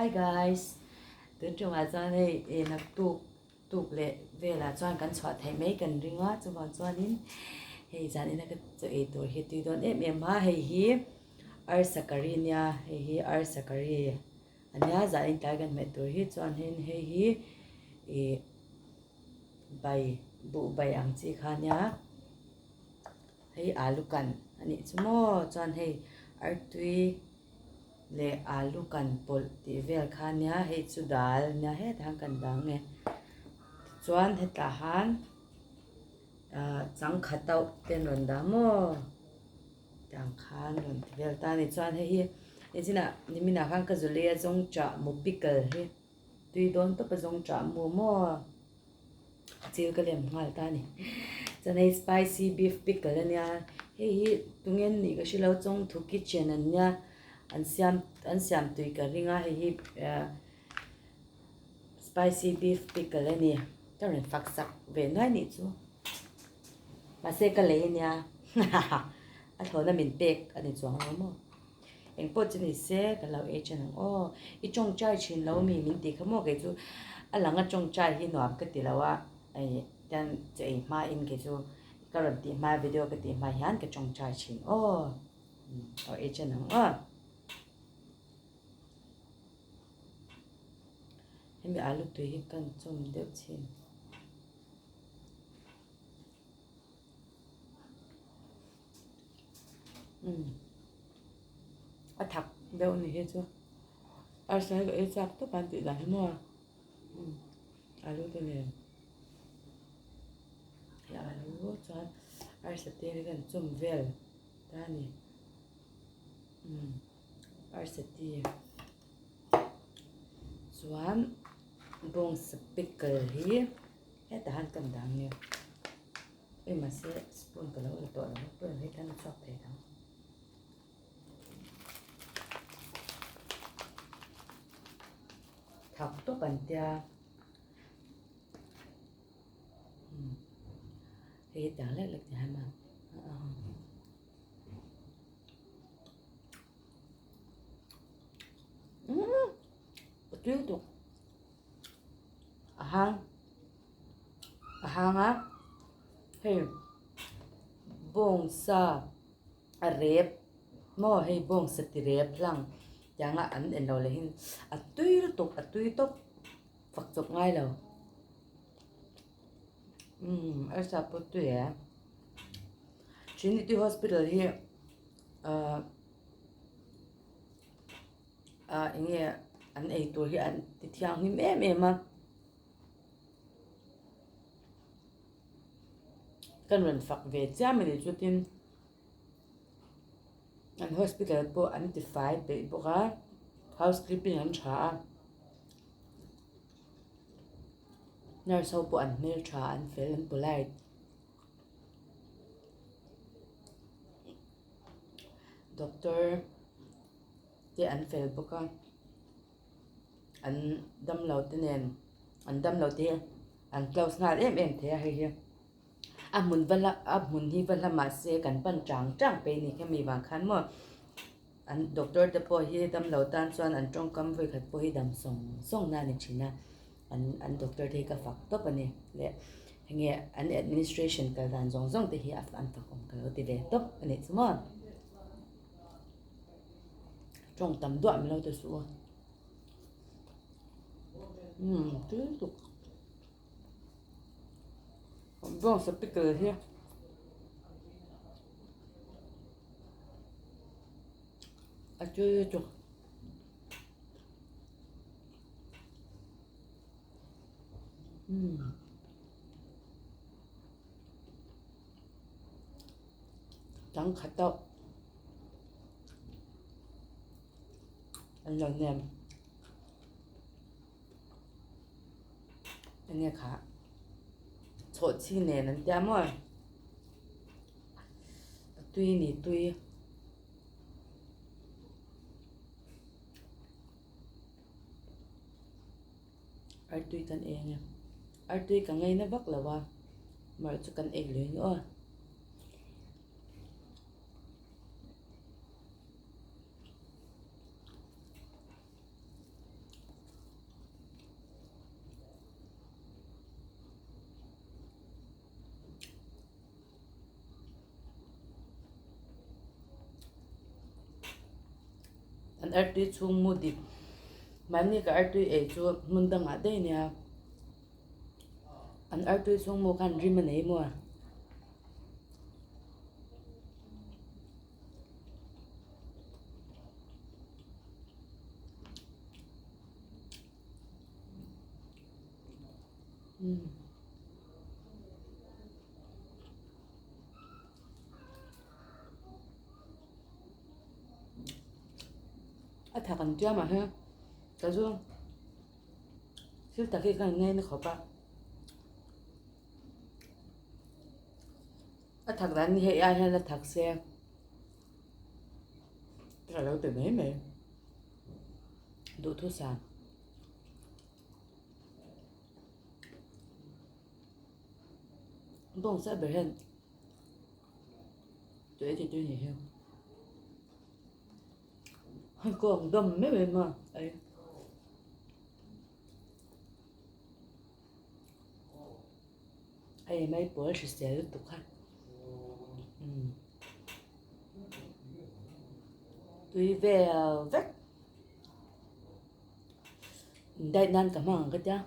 Hi guys, từ trong cho này là tụp lệ về là cho cần chọn thấy mấy cần riêng á cho bọn cho đến hay giờ này là cái chỗ tuổi hiện tuy đón em ha hay hi ar sakari nha hay hi ar sakari anh nhá giờ anh ta gần mấy tuổi hết cho nên hay hi bài bộ bài ăn chi khá nhá hay alu cần anh ấy chúng mo cho hay ar tuy le alu kan pol ti vel khan ya he chu dal nya he thang kan dang nge chuan he ta han chang khatau ten ron da mo tang khan ron vel ta ni chuan he hi e china ni mina khan ka zulia jong cha mu pickle he tui don to pa jong cha mu mo chil ka lem ngal ta ni chanai spicy beef pickle nya he hi tungen ni ka shilo chong thu kitchen an nya an siam tui ka ringa hi spicy beef pickle ani ta ren fak sak ve nai ni chu ma se ka le nya a thona min pek ani chuang lo mo eng po chini se ka lo e chen o I chong chai chin lo mi min ti khamo ke chu alanga chong chai hi nuam ka ti lawa ai tan chei ma in ke chu karan ti ma video ka ti ma hian ka chong chai chin o e chen o em bị alu tùy hết cần trồng đều chín thạch đâu này hết chưa ai sẽ gọi chắc tất bạn tự đánh mua alu tùy này alu cho ai sẽ tiền gần trồng vel ta này ai sẽ tiền chuan bông pickle hi hết ta han cầm đắng nhiều em mà sẽ spoon cái lỗ tội nó tôi thấy cái nó chọc thế đó thọc tốt bản tia thì đáng lẽ lực hai mà tuyết tục hang á hey bông sa rep mo hey bông sa ti rep lang chẳng là anh em nói là hình tuyết tục phật tục ngay đâu ở sao bữa tuyết Trinity Hospital here nghe anh ấy tuổi anh thì thiang him em mà cần mình phật về cha mình để cho tin anh hospital po anh thì phải bị bộ cá housekeeping anh trả nơi sau po anh nên trả anh phải lên polite doctor thì anh phải bộ cá anh đâm lâu thế nên anh đâm lâu thế anh close ngay em thế hay mun hi vala ma se kan pan chang pe ni khami wang khan mo an doctor te po hi dam lo tan chuan an tong kam voi khat po hi dam song na ni china an doctor te ka fak to pani le nge an administration ka dan zong te hi an fak om ka lo ti ve to ani chuma trong tam dwa mi lo te su tu bông sa pickle here acho trắng khát đâu anh lần nem anh nghe khá chỗ chi này nó chám rồi tuy ai tuy tan e nha ai tuy cả ngày nó vất là ba mà cho cần e lưỡi nữa an artui chung mu dip mani ka artui e chu mun dang a dei nia an artui chung mu kan rim nei mu a thà kan tia mà ha cái chu siêu ta cái nghe nó khó ba a thằng đánh hệ ai hay là thằng xe là đâu từ mấy mày đủ thuốc sàn bông sẽ bể hơn tuổi thì tôi hiểu hay còn đầm mấy bên mà ấy ấy mấy bữa thì sẽ tiếp tục khác tôi về vách đại nan cảm ơn cái cha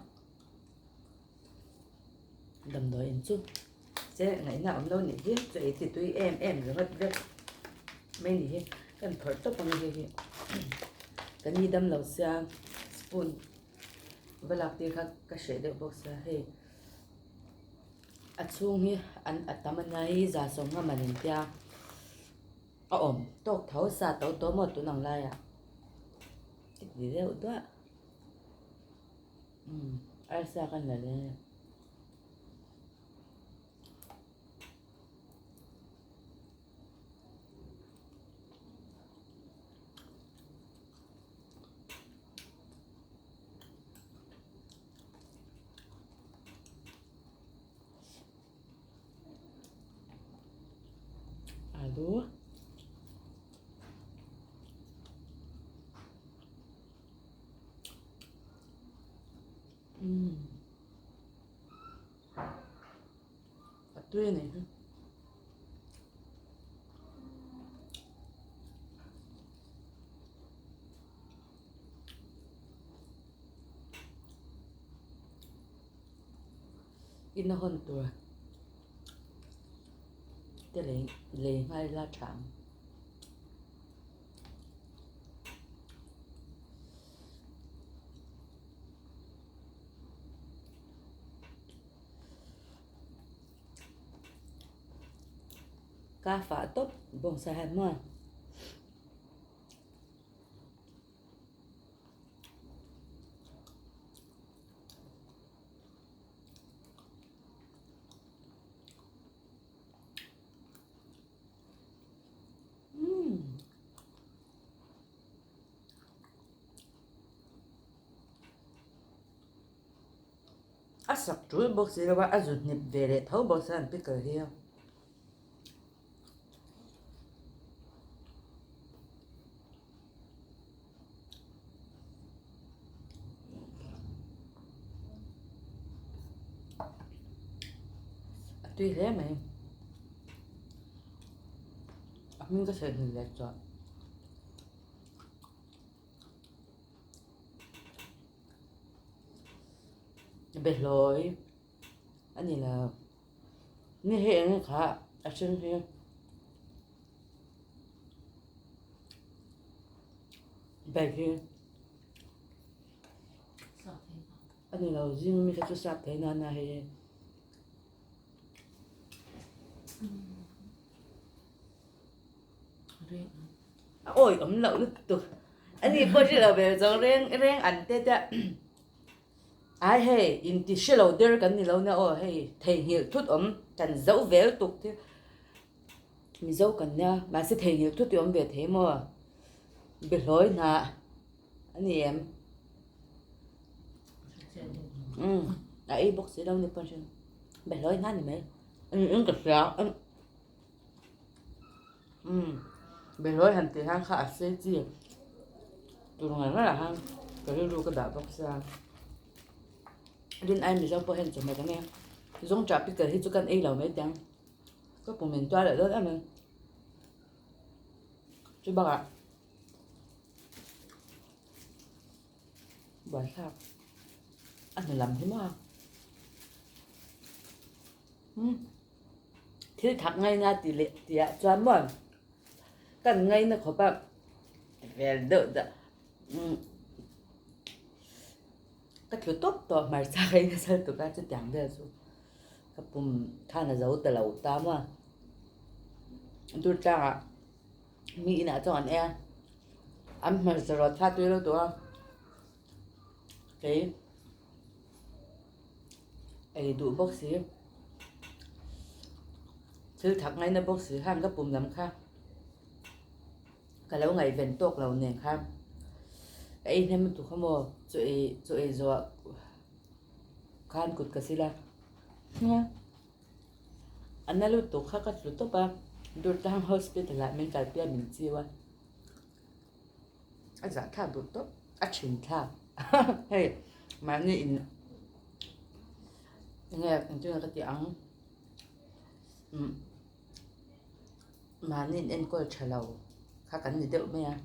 đầm đói em chút sẽ ngày nào ông đâu nhỉ hết vậy thì tôi em rồi hết vách mấy nhỉ hết cần phải tốt bằng cái gì cái gì đâm lẩu xa spoon và lạc thì khác cái sẽ được bóc xa hay chung hi an ataman nai za song nga manin tia a om tok thau sa to mo tu nang la ya di reu do ai sa kan la le alo tươi này in nó hơn tuổi cái lấy ngay la chạm cá phá tốt bông sa hạt mà sặc chuối bốc xí là rụt nhịp về để thấu bốc sang biết cờ hiêu tuy thế mà mình có thể hình lệch chọn bệt lối anh nhìn là như hệ như khá ở trên kia bệt kia anh nhìn là riêng mình cái sạp thế nào này ôi ấm lậu được tụt anh nhìn bữa là về giống reng ăn tết á ai hay in thì sẽ lâu đời cái này lâu nữa hay thầy hiểu thuốc chẳng dấu véo tục thế mình dấu cần nha mà sẽ thầy hiểu thuốc về thế mà biết lỗi nè anh em ấy bốc xí đâu đi con chân biết lỗi nè mấy anh cực rõ biết lỗi hành thì hàng khá sẽ gì tụi nó là hàng cái lưu cái đạo bốc xa đến ai mình trong bộ hình chuẩn bị cái này giống chả biết cái gì cho cần ấy là mấy tiếng có bộ mình toa lại đó anh mình chứ bác ạ vài khác anh làm thế mà thì thằng ngay na tỷ lệ thì cho mà cần ngay nó khó bạn về đợi đã cái thứ tốt to mà sao cái nó sao tụi ta chỉ chẳng được rồi cái bùm than là giấu từ lâu ta mà tôi cha mỹ nãy cho anh em anh mà giờ rồi tha tôi đâu tụi cái ấy đủ bốc xí chứ thằng ngay nó bốc xí hàng cái bùm lắm khác cái lâu ngày về tốt lâu nè khác cái em mình tụi không mua rồi rồi khan cụt cái gì là nha anh nói lúc tụi khác cái lúc tốt ba đôi ta hospital lại mình cái bia mình chia qua anh giả thà tụi tốt anh chuyển thà hey mà nhìn nghe chưa cái tiếng mà nhìn em coi trả lầu khác cái gì đâu mẹ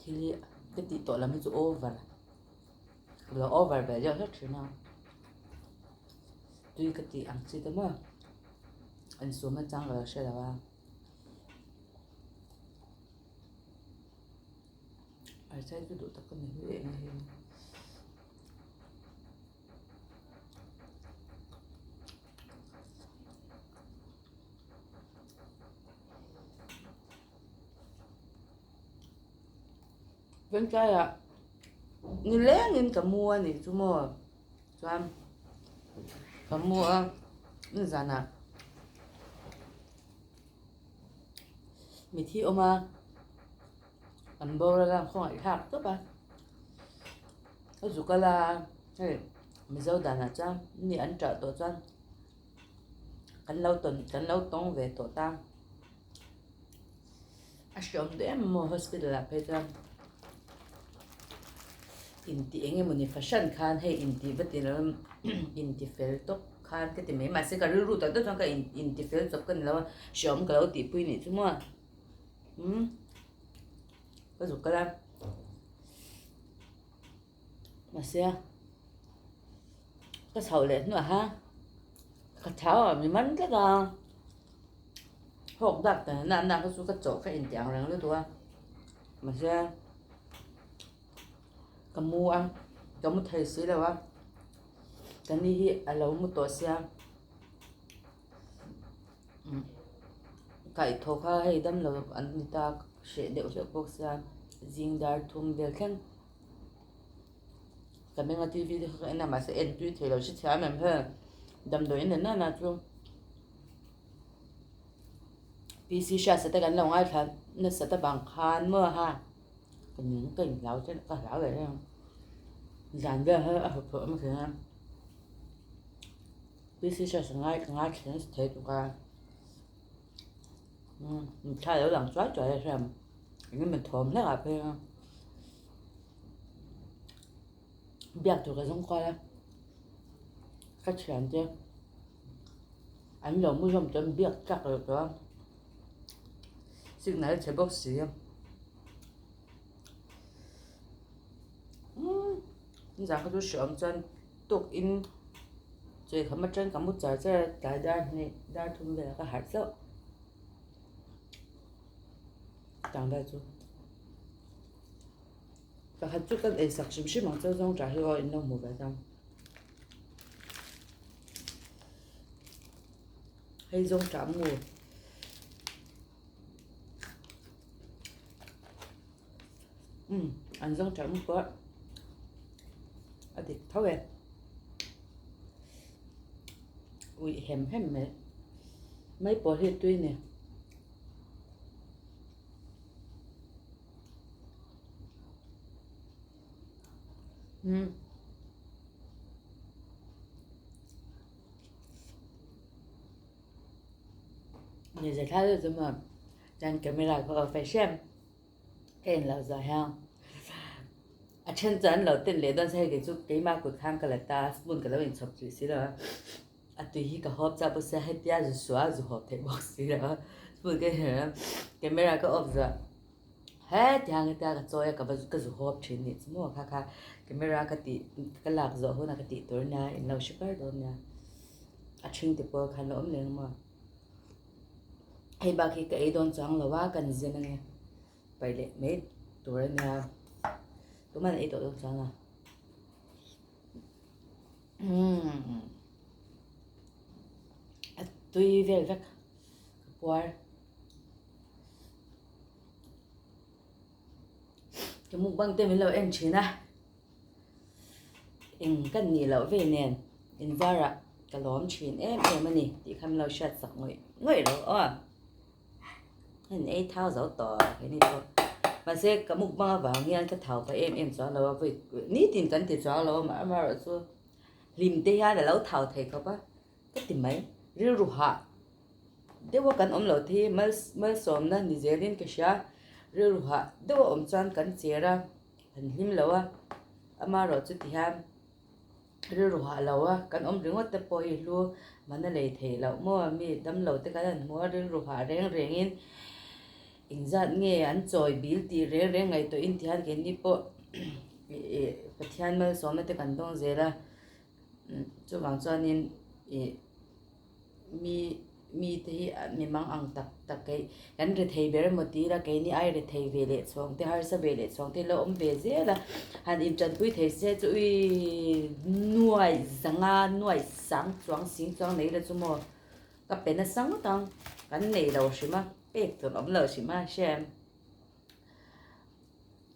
thì cái tí tội làm cái over là over về cho hết chuyện nào tuy cái tí ăn gì đó mà anh xuống mà chẳng là sẽ là ai sai cái độ tất cả mình huệ này vẫn cái nhìn lẽ nhìn cả mua này chú mua cho em cả mua như thế nào mình thi oma ăn bò là không phải hạt tốt à ví dụ cái là hey mình giàu đàn là cha đi ăn chợ tổ chân cắn lâu tông về tổ tam à sớm để mua hospital là phải cho inti enge muni fashion khan hay inti vatin inti fel tok khan cái tìm mà sẽ cả ru ta trong cái inti fel chọc cái là sớm cái lâu tí pui này chứ mà cái dục cái là mà sẽ cái sầu lệ nữa ha cái tháo à mình mắn cái là hộp đặt này nãy cái số cái chỗ cái inti ăn rằng nữa thôi mà sẽ cái mua ăn cái mua thấy xí đâu á cái này hi à lâu mua tổ xe cái thô kha hay đâm lâu anh ta sẽ đều sẽ bốc xe riêng dar thùng về khen cái bên cái tivi thì cái nào mà sẽ end tuy thì lâu sẽ trả mình hơn đâm đôi nên là chung PC sẽ tới cái lòng ai thật nó sẽ tới bằng khan mưa ha cái những cái lão trên cái lão này không dàn về hơi ở phở mà thế nào PC sẽ ngay thì thấy tụi ta mình thay đổi lần xoáy trời xem những mình thòm thế là phải biết tụi cái giống coi á cách chuyện chứ anh lòng mới dùng chân biết chắc được đó xin này sẽ bốc xí rằng cái số sớm chân tục in chỉ không mất chân cả một giờ chứ tại đây này đây thùng về cái hạt sợ chẳng đây chú cái hạt chút cái ấy sặc xíu mà cho giống trả rồi nó một cái xong hay giống trả mùa ăn giống trả mùa quá thì tháo về ui hèm mấy bộ hết tuy nè như vậy thay rồi mà dàn camera có phải xem cái là giờ ha chân chân đầu tiên lấy đơn xe cái chút cái mà của thang cái là ta muốn cái là mình chụp chữ xí đó tùy khi cả hộp ra bữa xe hết tia rồi xóa rồi hộp thấy box xí đó muốn cái camera có ốp rồi hết hàng ta cái chơi cái dù hộp trên này mua kha camera cái tị cái lạc rõ hơn là cái tị tối nay in lâu super rồi nha à chinh thì bơ khăn lốm lên mà hay ba khi cái đón chọn là quá cần gì nè vậy để mấy tối nha tụi mình ấy đón chọn là tuy về rất qua cái mukbang tên mình là em chín à em cần nhỉ là về nè em ra rồi cái lóm chín em mà nè thì khăm lâu sạch sặc ngồi rồi hình ấy thao dấu tỏ cái này thôi mà sẽ cái mukbang vào nghe cái thảo phải em xóa lâu với ní tìm cần thì xóa lâu mà rồi xưa lim tê ha là lâu thảo thầy có ba cái tìm mấy riêu ru hạ để qua cần lâu thì mới xóm na như thế cái sao riêu ru hạ để qua chọn cần chia ra hình lim lâu mà rồi chút thì ha riêu ru hạ lâu cần riêu ngót tập bồi luôn mà nó lấy thầy lâu mua mi đâm lâu tới cái là mua riêu ru hạ rèn in in zat nghe an choi bil ti re ngai to in thian gen ni po pathian mal som te kan dong zera chu wang chuan in mi te hi mi mang ang tak kai kan re thei ber mo ti ra kai ni ai re thei ve le chong te har sa ve le chong te lo om ve ze la han im chan pui thei se chu i nuai zanga nuai sang chuang sing chuang nei la chu mo ka pe na sang tang kan nei lo shima bếp thường ống lợ chỉ mà xem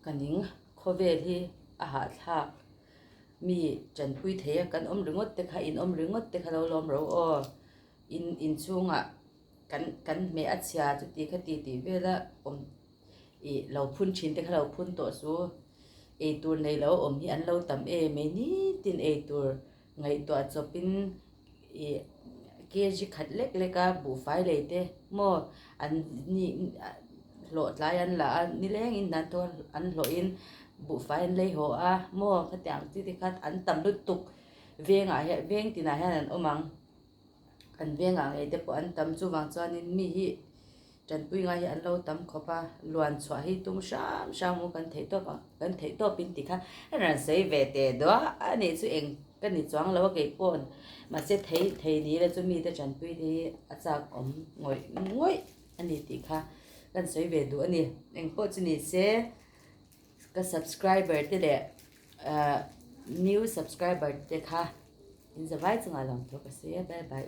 cái những khó về thì hạ thạc mi chân quy thế cái ống rừng ngót tê khai in ống rừng ngót tê khai lâu lom rồi in chung cái mẹ ăn xia chút tí cái tí về là lâu phun chín tê khai lâu phun tổ số tour này lâu hi ăn lâu tầm mấy ní tin tour ngày tổ cho pin kia chỉ khát lek leka bu phai lấy thế mo anh ni lộ lại anh là ni leng in nan to anh lộ in bu phai lấy ho mo cái tiếng thì khát anh tầm đôi tục về ngài về thì này anh ôm mang anh về ngài để bộ anh tầm chu vàng cho nên mi hi trần pui ngài anh lâu tầm khó ba luan xóa hi tung sam mu cần thấy to pin thì khát anh sẽ về để đó anh ấy chú anh cái này choáng lâu cái pon mà sẽ thấy đi là chúng mi đã chuẩn bị thì chắc ngồi anh đi thì khá gần sẽ về đủ anh em có chuyện này sẽ cái subscriber thế đấy new subscriber thế khá in the right ngài lòng thôi cái sẽ bye bye